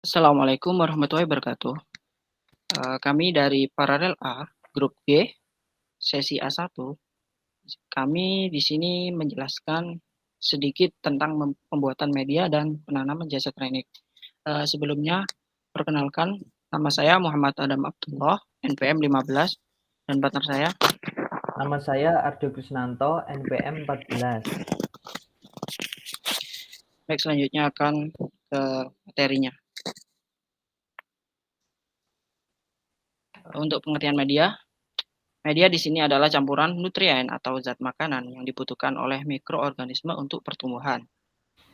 Assalamualaikum warahmatullahi wabarakatuh. Kami dari Paralel A, Grup G, sesi A1. Kami di sini menjelaskan sedikit tentang pembuatan media dan penanaman jasa training. Sebelumnya, perkenalkan, nama saya Muhammad Adam Abdullah, NPM 15, dan partner saya. Nama saya Ardo Krisnanto, NPM 14. Baik, selanjutnya akan ke materinya. Untuk pengertian media, media di sini adalah campuran nutrien atau zat makanan yang dibutuhkan oleh mikroorganisme untuk pertumbuhan.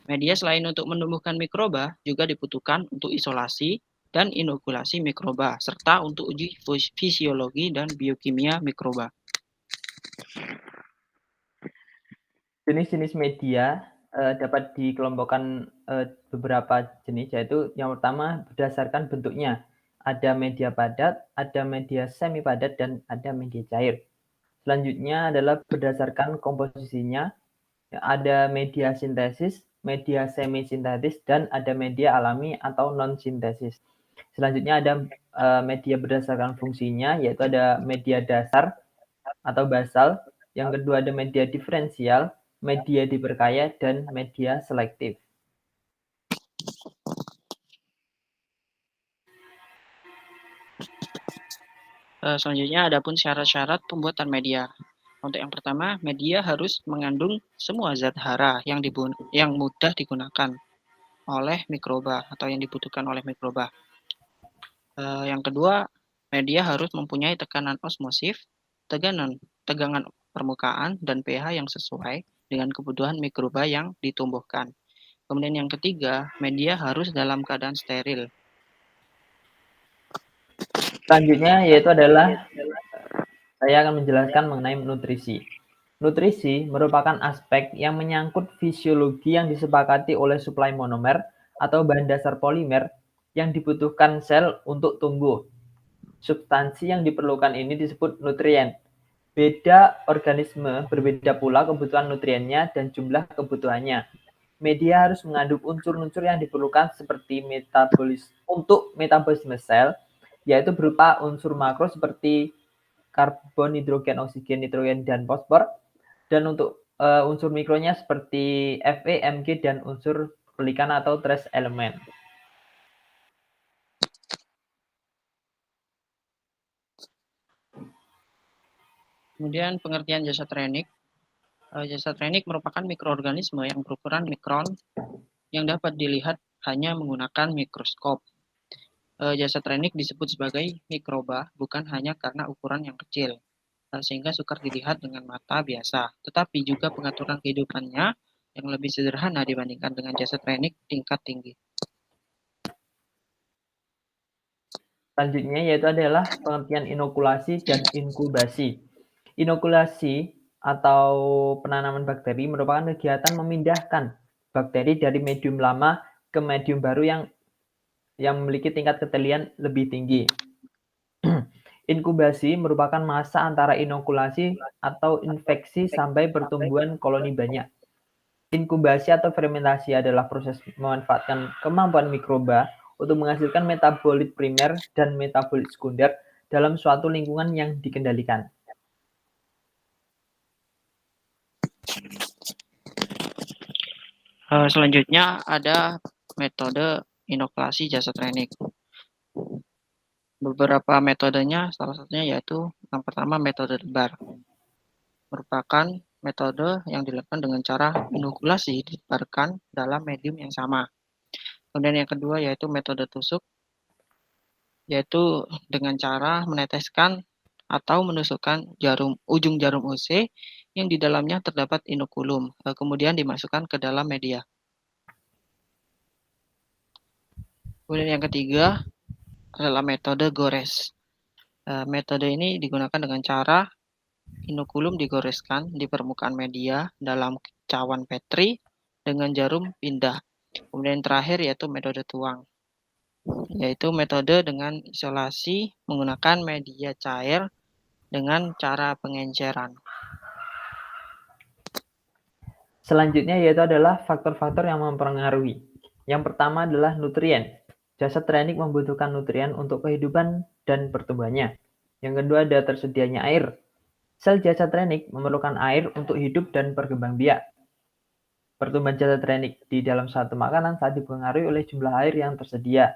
Media selain untuk menumbuhkan mikroba, juga dibutuhkan untuk isolasi dan inokulasi mikroba, serta untuk uji fisiologi dan biokimia mikroba. Jenis-jenis media dapat dikelompokkan beberapa jenis, yaitu yang pertama berdasarkan bentuknya. Ada media padat, ada media semi padat, dan ada media cair. Selanjutnya adalah berdasarkan komposisinya, ada media sintesis, media semi sintetis, dan ada media alami atau non sintesis. Selanjutnya ada media berdasarkan fungsinya, yaitu ada media dasar atau basal. Yang kedua ada media diferensial, media diperkaya, dan media selektif. Selanjutnya ada pun syarat-syarat pembuatan media. Untuk yang pertama, media harus mengandung semua zat hara yang mudah digunakan oleh mikroba atau yang dibutuhkan oleh mikroba. Yang kedua, media harus mempunyai tekanan osmosis, tegangan permukaan, dan pH yang sesuai dengan kebutuhan mikroba yang ditumbuhkan. Kemudian yang ketiga, media harus dalam keadaan steril. Selanjutnya yaitu adalah saya akan menjelaskan mengenai nutrisi. Nutrisi merupakan aspek yang menyangkut fisiologi yang disepakati oleh suplai monomer atau bahan dasar polimer yang dibutuhkan sel untuk tumbuh. Substansi yang diperlukan ini disebut nutrien. Beda organisme berbeda pula kebutuhan nutriennya dan jumlah kebutuhannya. Media harus mengandung unsur-unsur yang diperlukan seperti untuk metabolisme sel, yaitu berupa unsur makro seperti karbon, hidrogen, oksigen, nitrogen, dan fosfor, dan untuk unsur mikronya seperti Fe, Mg, dan unsur pelikan atau trace element. Kemudian pengertian jasa trenik. Jasa trenik merupakan mikroorganisme yang berukuran mikron yang dapat dilihat hanya menggunakan mikroskop. Jasa trenik disebut sebagai mikroba bukan hanya karena ukuran yang kecil, sehingga sukar dilihat dengan mata biasa, tetapi juga pengaturan kehidupannya yang lebih sederhana dibandingkan dengan jasa trenik tingkat tinggi. Selanjutnya yaitu adalah pengertian inokulasi dan inkubasi. Inokulasi atau penanaman bakteri merupakan kegiatan memindahkan bakteri dari medium lama ke medium baru yang memiliki tingkat ketelian lebih tinggi. Inkubasi merupakan masa antara inokulasi atau infeksi sampai pertumbuhan koloni banyak. Inkubasi atau fermentasi adalah proses memanfaatkan kemampuan mikroba untuk menghasilkan metabolit primer dan metabolit sekunder dalam suatu lingkungan yang dikendalikan. Selanjutnya ada metode inokulasi jasa trenik. Beberapa metodenya, salah satunya yaitu yang pertama metode tebar. Merupakan metode yang dilakukan dengan cara inokulasi ditebarkan dalam medium yang sama. Kemudian yang kedua yaitu metode tusuk, yaitu dengan cara meneteskan atau menusukkan ujung jarum UC yang di dalamnya terdapat inokulum, kemudian dimasukkan ke dalam media. Kemudian yang ketiga adalah metode gores. Metode ini digunakan dengan cara inokulum digoreskan di permukaan media dalam cawan Petri dengan jarum pindah. Kemudian terakhir yaitu metode tuang, yaitu metode dengan isolasi menggunakan media cair dengan cara pengenceran. Selanjutnya yaitu adalah faktor-faktor yang mempengaruhi. Yang pertama adalah nutrien. Jasa trenik membutuhkan nutrien untuk kehidupan dan pertumbuhannya. Yang kedua ada tersedianya air. Sel jasa trenik memerlukan air untuk hidup dan berkembang biak. Pertumbuhan jasa trenik di dalam satu makanan saat dipengaruhi oleh jumlah air yang tersedia.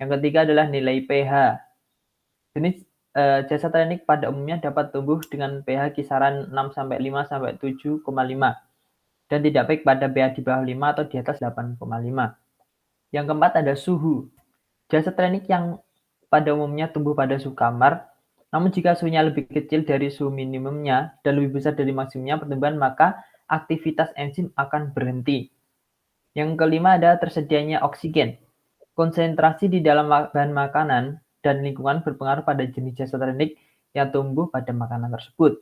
Yang ketiga adalah nilai pH. Jenis jasa trenik pada umumnya dapat tumbuh dengan pH kisaran 6-5-7,5 dan tidak baik pada pH di bawah 5 atau di atas 8,5. Yang keempat ada suhu. Jasa trenik yang pada umumnya tumbuh pada suhu kamar, namun jika suhunya lebih kecil dari suhu minimumnya dan lebih besar dari maksimumnya pertumbuhan, maka aktivitas enzim akan berhenti. Yang kelima ada tersedianya oksigen. Konsentrasi di dalam bahan makanan dan lingkungan berpengaruh pada jenis jasa trenik yang tumbuh pada makanan tersebut.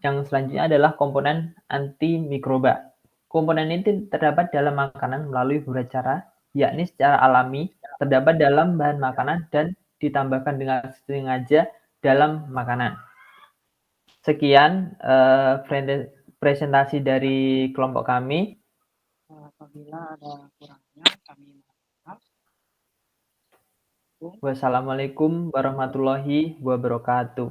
Yang selanjutnya adalah komponen antimikroba. Komponen ini terdapat dalam makanan melalui beberapa cara, yakni secara alami, terdapat dalam bahan makanan, dan ditambahkan dengan sengaja dalam makanan. Sekian presentasi dari kelompok kami. Apabila ada kurangnya, kami mohon maaf. Wassalamualaikum warahmatullahi wabarakatuh.